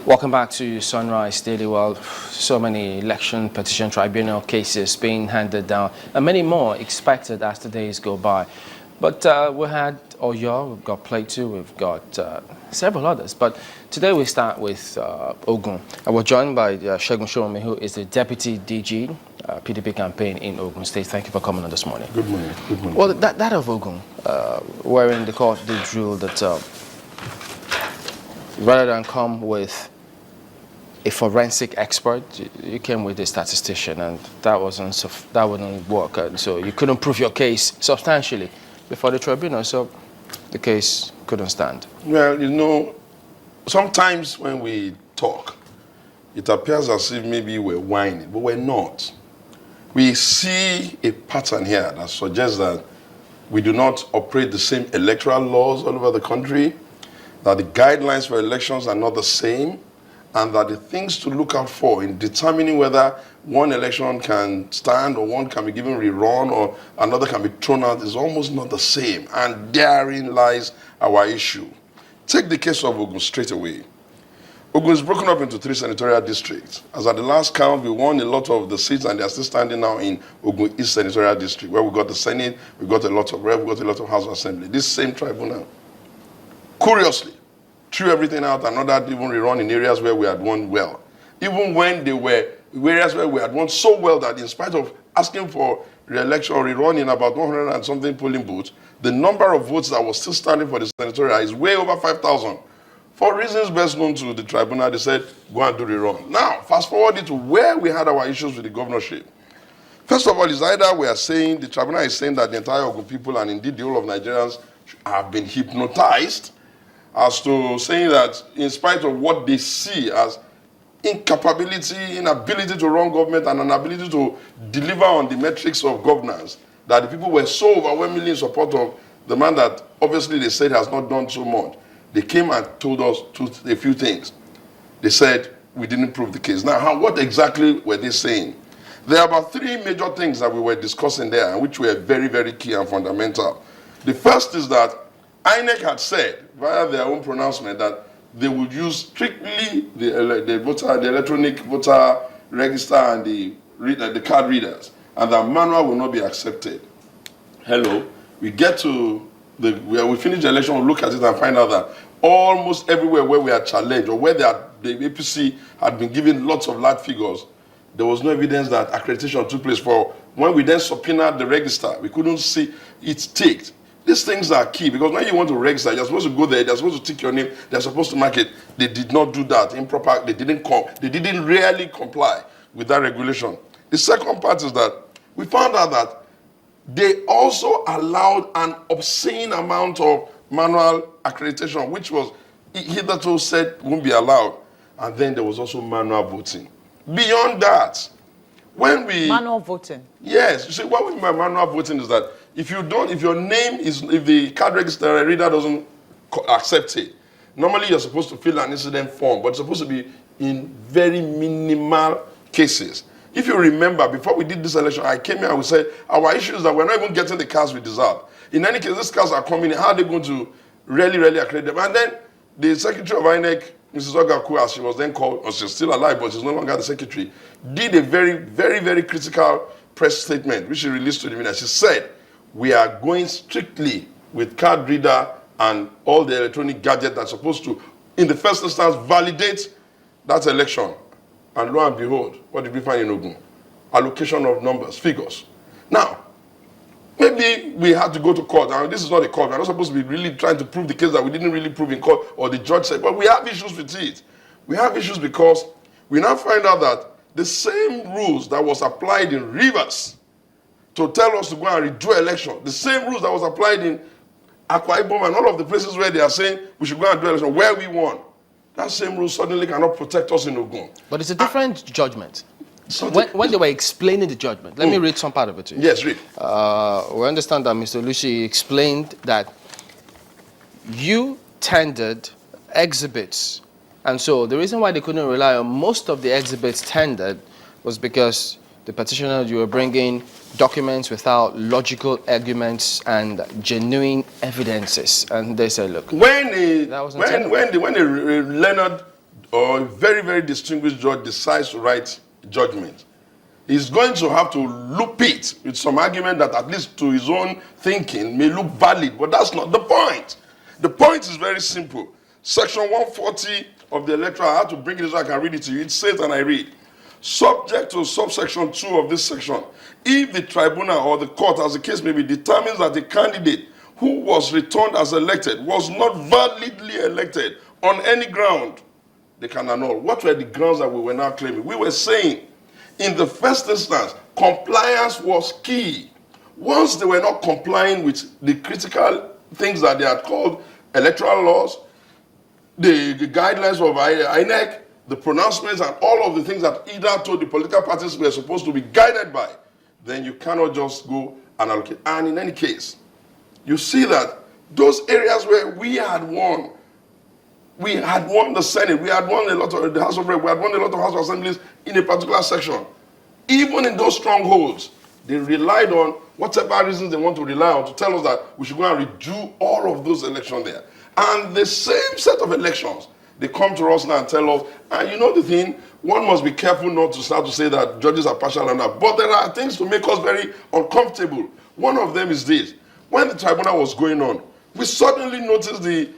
Welcome back to Sunrise Daily World. So many election petition tribunal cases being handed down and many more expected as the days go by. But we had Oyo, we've got Plateau, we've got several others. But today we start with Ogun. And we're joined by Segun Shomi, who is the Deputy DG, PDP campaign in Ogun State. Thank you for coming on this morning. Good morning. Good morning. Well, that of Ogun, wherein the court did rule that rather than come with a forensic expert, you came with a statistician, and that wouldn't work. And so you couldn't prove your case substantially before the tribunal, so the case couldn't stand. Well, you know, sometimes when we talk, it appears as if maybe we're whining, but we're not. We see a pattern here that suggests that we do not operate the same electoral laws all over the country, that the guidelines for elections are not the same, and that the things to look out for in determining whether one election can stand or one can be given rerun or another can be thrown out is almost not the same. And therein lies our issue. Take the case of Ogun straight away. Ogun is broken up into 3 senatorial districts. As at the last count, we won a lot of the seats, and they are still standing now in Ogun East Senatorial District, where we got the Senate, we got a lot of Rep, we got a lot of House of Assembly. This same tribunal, curiously, threw everything out and not that even rerun in areas where we had won well. Even when they were areas where we had won so well that in spite of asking for re-election or rerun in about 100 and something polling booths, the number of votes that was still standing for the senatorial is way over 5,000. For reasons best known to the tribunal, they said, go and do rerun. Now, fast forward to where we had our issues with the governorship. First of all, it's either we are saying, the tribunal is saying that the entire Ogun people and indeed the whole of Nigerians have been hypnotized, as to saying that in spite of what they see as incapability, inability to run government and an ability to deliver on the metrics of governance, that the people were so overwhelmingly in support of the man that obviously they said has not done so much. They came and told us a few things. They said we didn't prove the case. Now, what exactly were they saying? There are about 3 major things that we were discussing there, which were very, very key and fundamental. The first is that INEC had said, via their own pronouncement, that they would use strictly the electronic voter register and the card readers, and that manual will not be accepted. Hello, we get to we finish the election, we look at it and find out that almost everywhere where we are challenged or where the APC had been given lots of large figures, there was no evidence that accreditation took place. For when we then subpoenaed the register, we couldn't see it ticked. These things are key, because when you want to register, you're supposed to go there, they're supposed to tick your name, they're supposed to mark it. They did not do that. Improper, they didn't really comply with that regulation. The second part is that we found out that they also allowed an obscene amount of manual accreditation, which was hitherto said won't be allowed. And then there was also manual voting. Beyond that, manual voting. Yes, you see, what we mean by manual voting is that if your name is, if the card register reader doesn't accept it, normally you're supposed to fill an incident form, but it's supposed to be in very minimal cases. If you remember, before we did this election, I came here and we said, our issue is that we're not even getting the cards we deserve. In any case, these cards are coming in, how are they going to really accredit them? And then the Secretary of INEC, Mrs. Ogaku, as she was then called, or she's still alive, but she's no longer the secretary, did a very, very, very critical press statement, which she released to the media. She said, we are going strictly with card reader and all the electronic gadgets that's supposed to, in the first instance, validate that election. And lo and behold, what did we find in Ogun? Allocation of numbers, figures. Now, maybe we had to go to court. Now, this is not a court. We're not supposed to be really trying to prove the case that we didn't really prove in court, or the judge said, but we have issues with it. We have issues because we now find out that the same rules that was applied in Rivers to tell us to go and redo election, the same rules that was applied in Akwa Ibom and all of the places where they are saying we should go and do election, where we won, that same rule suddenly cannot protect us in Ogun. But it's a different judgment. When they were explaining the judgment, let me read some part of it to you. Yes, read. We understand that Mr. Lucy explained that you tendered exhibits, and so the reason why they couldn't rely on most of the exhibits tendered was because the petitioner, you were bringing documents without logical arguments and genuine evidences, and they said, look, when the Leonard or a very, very distinguished judge decides to write judgment, he's going to have to loop it with some argument that at least to his own thinking may look valid, but that's not the point. The point is very simple. Section 140 of the electoral, I have to bring it so I can read it to you. It says, and I read, subject to subsection 2 of this section, if the tribunal or the court, as the case may be, determines that the candidate who was returned as elected was not validly elected on any ground, they can annul. What were the grounds that we were now claiming? We were saying, in the first instance, compliance was key. Once they were not complying with the critical things that they had called electoral laws, the guidelines of INEC, the pronouncements, and all of the things that either told the political parties were supposed to be guided by, then you cannot just go and allocate. And in any case, you see that those areas where we had won the Senate, we had won a lot of the House of Reps, we had won a lot of House of Assemblies in a particular section. Even in those strongholds, they relied on whatever reasons they want to rely on to tell us that we should go and redo all of those elections there. And the same set of elections, they come to us now and tell us, and you know the thing, one must be careful not to start to say that judges are partial and that, but there are things to make us very uncomfortable. One of them is this. When the tribunal was going on, we suddenly noticed the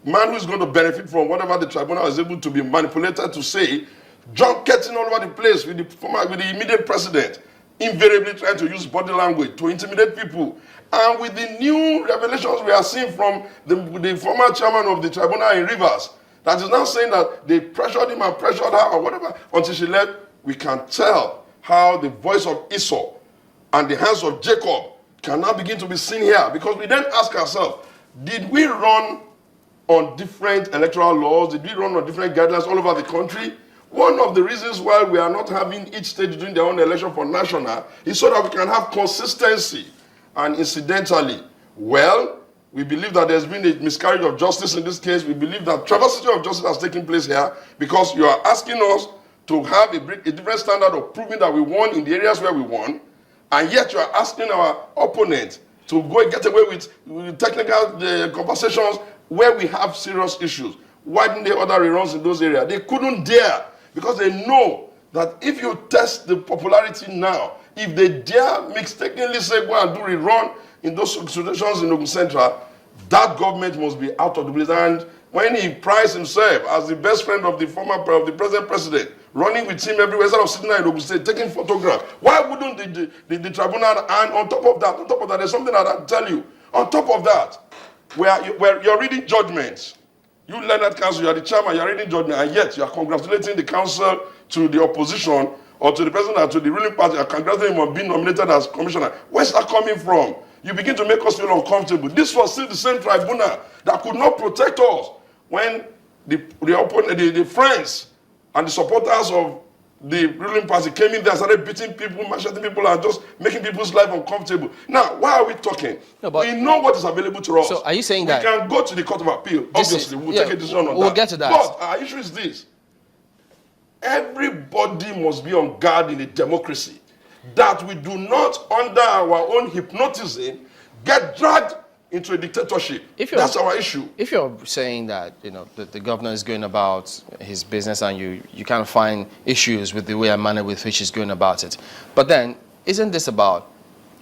man who is going to benefit from whatever the tribunal is able to be manipulated to say, junketing all over the place with the immediate president, invariably trying to use body language to intimidate people. And with the new revelations we are seeing from the former chairman of the tribunal in Rivers, that is now saying that they pressured him and pressured her or whatever until she left, we can tell how the voice of Esau and the hands of Jacob can now begin to be seen here. Because we then ask ourselves, did we run on different electoral laws? Did we run on different guidelines all over the country? One of the reasons why we are not having each state doing their own election for national is so that we can have consistency. And incidentally, well, we believe that there's been a miscarriage of justice in this case. We believe that travesty of justice has taken place here because you are asking us to have a different standard of proving that we won in the areas where we won, and yet you are asking our opponent to go and get away with technical conversations where we have serious issues. Why didn't they order reruns in those areas? They couldn't dare because they know that if you test the popularity now, if they dare mistakenly say go and do rerun in those situations in Ogun Central, that government must be out of the place. And when he prized himself as the best friend of the present president, running with him everywhere instead of sitting there in Ogun State taking photographs, why wouldn't the tribunal? And on top of that, there's something that I'll tell you. On top of that, where you're reading judgments, you Leonard Council, you're the chairman, you're reading judgment, and yet you're congratulating the council to the opposition or to the president or to the ruling party, you're congratulating him on being nominated as commissioner. Where's that coming from? You begin to make us feel uncomfortable. This was still the same tribunal that could not protect us when the friends and the supporters of the ruling party came in there and started beating people, macheting people, and just making people's life uncomfortable. Now, why are we talking? No, we know what is available to us. So are you saying that? We can go to the Court of Appeal. Obviously, we'll take a decision on that. We'll get to that. But our issue is this. Everybody must be on guard in a democracy that we do not, under our own hypnotism, get dragged into a dictatorship. That's our issue. If you're saying that, you know, the governor is going about his business and you kind of find issues with the way and manner with which he's going about it, but then isn't this about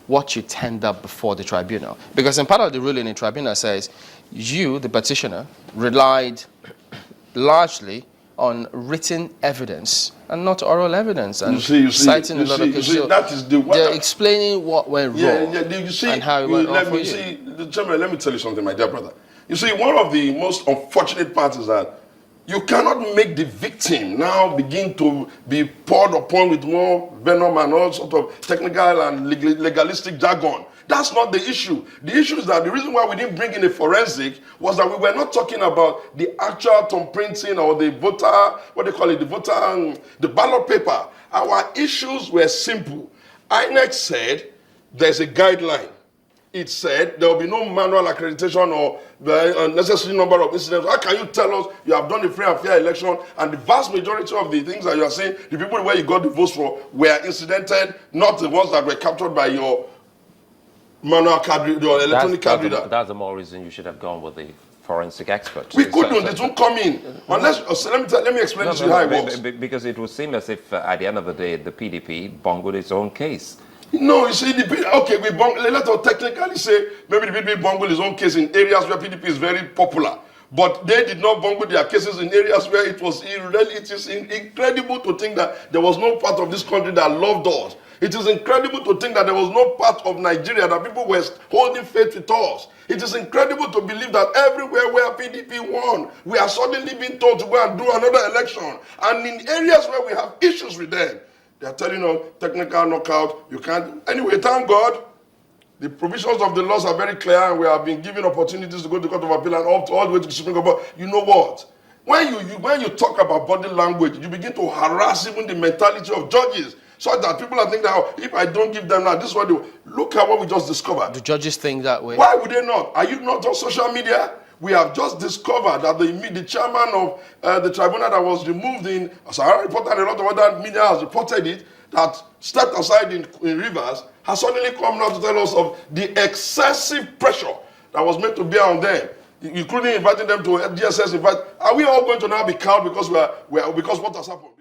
what you tender before the tribunal? Because in part of the ruling, the tribunal says you, the petitioner, relied largely on written evidence and not oral evidence, and citing a lot of cases. That is the they're explaining what went wrong and how it went wrong for you. Chairman, let me tell you something, my dear brother. You see, one of the most unfortunate parts is that you cannot make the victim now begin to be poured upon with more venom and all sort of technical and legalistic jargon. That's not the issue. The issue is that the reason why we didn't bring in a forensic was that we were not talking about the actual thumb printing or the voter, the ballot paper. Our issues were simple. INEC said there's a guideline. It said there will be no manual accreditation or the unnecessary number of incidents. How can you tell us you have done a free and fair election and the vast majority of the things that you are saying, the people where you got the votes for were incidented, not the ones that were captured by your manual card reader or electronic card reader? That's the more reason you should have gone with the forensic expert. We couldn't. It won't come in unless. Let me explain to you how it works. Because it would seem as if at the end of the day, the PDP bungled its own case. No, you see, okay, let us technically say maybe the PDP bungled his own case in areas where PDP is very popular. But they did not bungle their cases in areas where it was it is incredible to think that there was no part of this country that loved us. It is incredible to think that there was no part of Nigeria that people were holding faith with us. It is incredible to believe that everywhere where PDP won, we are suddenly being told to go and do another election. And in areas where we have issues with them, they are telling us technical knockout, you can't. Anyway, thank God. The provisions of the laws are very clear, and we have been given opportunities to go to the Court of Appeal and all the way to the Supreme Court. But you know what? When you talk about body language, you begin to harass even the mentality of judges, so that people are thinking that, oh, if I don't give them now, this is what they will. Look at what we just discovered. Do judges think that way? Why would they not? Are you not on social media? We have just discovered that the chairman of the tribunal that was removed in, as I reported, a lot of other media has reported it, that stepped aside in Rivers, has suddenly come now to tell us of the excessive pressure that was made to bear on them, including inviting them to DSS. Are we all going to now be cowed because because what has happened?